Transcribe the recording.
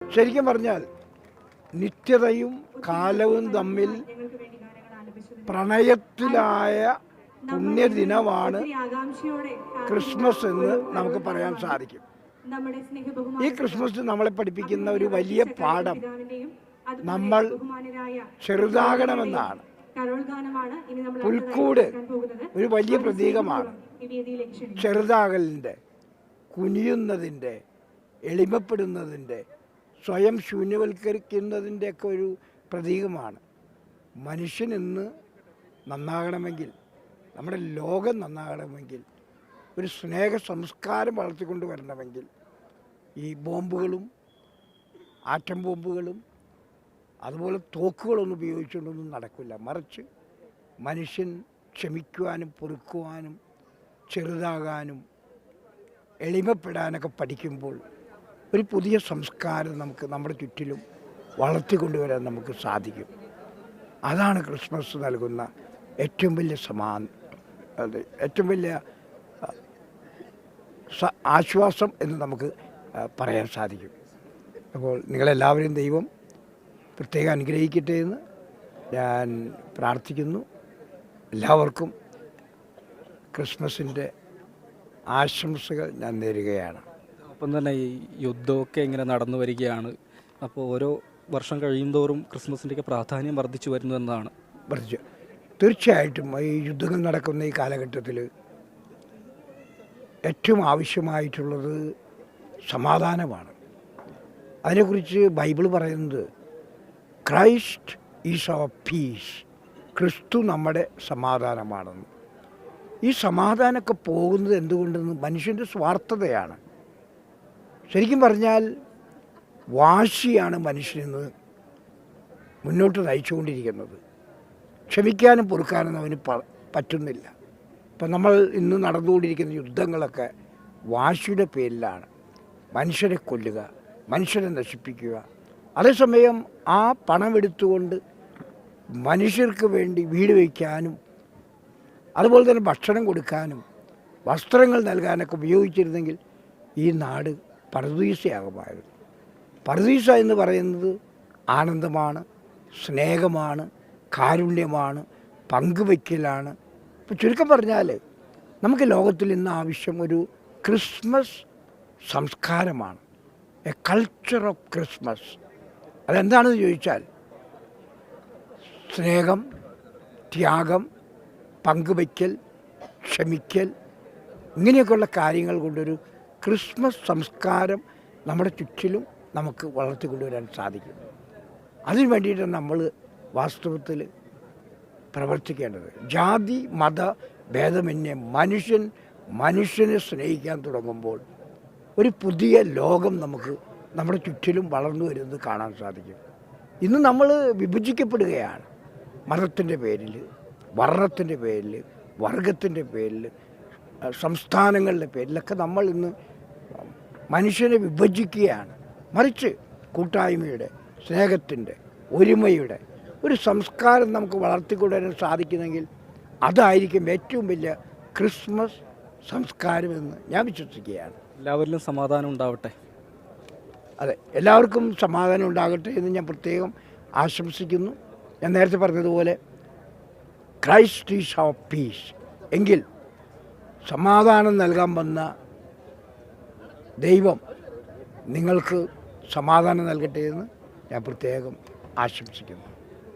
ശരിക്കും പറഞ്ഞാൽ നിത്യതയും കാലവും തമ്മിൽ പ്രണയത്തിലായ പുണ്യദിനമാണ് ക്രിസ്മസ് എന്ന് നമുക്ക് പറയാൻ സാധിക്കും. ഈ ക്രിസ്മസ് നമ്മളെ പഠിപ്പിക്കുന്ന ഒരു വലിയ പാഠം നമ്മൾ ചെറുതാകണമെന്നാണ്. പുൽക്കൂട് ഒരു വലിയ പ്രതീകമാണ്. ചെറുതാകലിൻ്റെ, കുനിയുന്നതിൻ്റെ, എളിമപ്പെടുന്നതിൻ്റെ, സ്വയം ശൂന്യവൽക്കരിക്കുന്നതിൻ്റെയൊക്കെ ഒരു പ്രതീകമാണ്. മനുഷ്യൻ ഇന്ന് നന്നാകണമെങ്കിൽ, നമ്മുടെ ലോകം നന്നാകണമെങ്കിൽ, ഒരു സ്നേഹ സംസ്കാരം വളർത്തിക്കൊണ്ട് വരണമെങ്കിൽ ഈ ബോംബുകളും ആറ്റം ബോംബുകളും അതുപോലെ തോക്കുകളൊന്നും ഉപയോഗിച്ചുകൊണ്ടൊന്നും നടക്കില്ല. മറിച്ച് മനുഷ്യൻ ക്ഷമിക്കുവാനും പൊറുക്കുവാനും ചെറുതാകാനും എളിമപ്പെടാനൊക്കെ പഠിക്കുമ്പോൾ ഒരു പുതിയ സംസ്കാരം നമുക്ക് നമ്മുടെ ചുറ്റിലും വളർത്തിക്കൊണ്ടുവരാൻ നമുക്ക് സാധിക്കും. അതാണ് ക്രിസ്മസ് നൽകുന്ന ഏറ്റവും വലിയ ഏറ്റവും വലിയ ആശ്വാസം എന്ന് നമുക്ക് പറയാൻ സാധിക്കും. അപ്പോൾ നിങ്ങളെല്ലാവരും ദൈവം പ്രത്യേകം അനുഗ്രഹിക്കട്ടെ എന്ന് ഞാൻ പ്രാർത്ഥിക്കുന്നു. എല്ലാവർക്കും ക്രിസ്മസിൻ്റെ ആശംസകൾ ഞാൻ നേരുകയാണ്. അപ്പം തന്നെ ഈ യുദ്ധമൊക്കെ ഇങ്ങനെ നടന്നു വരികയാണ്. അപ്പോൾ ഓരോ വർഷം കഴിയുന്തോറും ക്രിസ്മസിൻ്റെയൊക്കെ പ്രാധാന്യം വർദ്ധിച്ചു വരുന്നു എന്നതാണ്. തീർച്ചയായിട്ടും ഈ യുദ്ധങ്ങൾ നടക്കുന്ന ഈ കാലഘട്ടത്തിൽ ഏറ്റവും ആവശ്യമായിട്ടുള്ളത് സമാധാനമാണ്. അതിനെക്കുറിച്ച് ബൈബിൾ പറയുന്നത് ക്രൈസ്റ്റ് ഈസ് അവർ പീസ്, ക്രിസ്തു നമ്മുടെ സമാധാനമാണെന്ന്. ഈ സമാധാനമൊക്കെ പോകുന്നത് എന്തുകൊണ്ടെന്ന് മനുഷ്യൻ്റെ സ്വാർത്ഥതയാണ്. ശരിക്കും പറഞ്ഞാൽ വാശിയാണ് മനുഷ്യനിന്ന് മുന്നോട്ട് നയിച്ചുകൊണ്ടിരിക്കുന്നത്. ക്ഷമിക്കാനും പൊറുക്കാനും അവന് പറ്റുന്നില്ല. ഇപ്പം നമ്മൾ ഇന്ന് നടന്നുകൊണ്ടിരിക്കുന്ന യുദ്ധങ്ങളൊക്കെ വാശിയുടെ പേരിലാണ്. മനുഷ്യരെ കൊല്ലുക, മനുഷ്യരെ നശിപ്പിക്കുക. അതേസമയം ആ പണമെടുത്തുകൊണ്ട് മനുഷ്യർക്ക് വേണ്ടി വീട് വയ്ക്കാനും അതുപോലെ തന്നെ ഭക്ഷണം കൊടുക്കാനും വസ്ത്രങ്ങൾ നൽകാനൊക്കെ ഉപയോഗിച്ചിരുന്നെങ്കിൽ ഈ നാട് പറുദീസയാകുമായിരുന്നു. പറുദീസ എന്ന് പറയുന്നത് ആനന്ദമാണ്, സ്നേഹമാണ്, കാരുണ്യമാണ്, പങ്കുവയ്ക്കലാണ്. ഇപ്പോൾ ചുരുക്കം പറഞ്ഞാൽ നമുക്ക് ലോകത്തിൽ ഇന്ന് ആവശ്യം ഒരു ക്രിസ്മസ് സംസ്കാരമാണ്, എ കൾച്ചർ ഓഫ് ക്രിസ്മസ്. അതെന്താണെന്ന് ചോദിച്ചാൽ സ്നേഹം, ത്യാഗം, പങ്കുവയ്ക്കൽ, ക്ഷമിക്കൽ, ഇങ്ങനെയൊക്കെയുള്ള കാര്യങ്ങൾ കൊണ്ടൊരു ക്രിസ്മസ് സംസ്കാരം നമ്മുടെ ചുറ്റിലും നമുക്ക് വളർത്തിക്കൊണ്ടുവരാൻ സാധിക്കും. അതിനു വേണ്ടിയിട്ടാണ് നമ്മൾ വാസ്തവത്തിൽ പ്രവർത്തിക്കേണ്ടത്. ജാതി മത ഭേദമന്യേ മനുഷ്യനെ സ്നേഹിക്കാൻ തുടങ്ങുമ്പോൾ ഒരു പുതിയ ലോകം നമുക്ക് നമ്മുടെ ചുറ്റിലും വളർന്നു വരുന്നത് കാണാൻ സാധിക്കും. ഇന്ന് നമ്മൾ വിഭജിക്കപ്പെടുകയാണ്. മതത്തിൻ്റെ പേരിൽ, വർണ്ണത്തിൻ്റെ പേരിൽ, വർഗത്തിൻ്റെ പേരിൽ, സംസ്ഥാനങ്ങളുടെ പേരിലൊക്കെ നമ്മൾ ഇന്ന് മനുഷ്യനെ വിഭജിക്കുകയാണ്. മറിച്ച് കൂട്ടായ്മയുടെ, സ്നേഹത്തിൻ്റെ, ഒരുമയുടെ ഒരു സംസ്കാരം നമുക്ക് വളർത്തിക്കൊണ്ടുവരാൻ സാധിക്കുന്നെങ്കിൽ അതായിരിക്കും ഏറ്റവും വലിയ ക്രിസ്മസ് സംസ്കാരമെന്ന് ഞാൻ വിശ്വസിക്കുകയാണ്. എല്ലാവരിലും സമാധാനം ഉണ്ടാവട്ടെ. അതെ, എല്ലാവർക്കും സമാധാനം ഉണ്ടാകട്ടെ എന്ന് ഞാൻ പ്രത്യേകം ആശംസിക്കുന്നു. ഞാൻ നേരത്തെ പറഞ്ഞതുപോലെ ക്രൈസ്റ്റ് ഈസ് അവർ പീസ് എങ്കിൽ സമാധാനം നൽകാൻ വന്ന ദൈവം നിങ്ങൾക്ക് സമാധാനം നൽകട്ടെ എന്ന് ഞാൻ പ്രത്യേകം ആശംസിക്കുന്നു.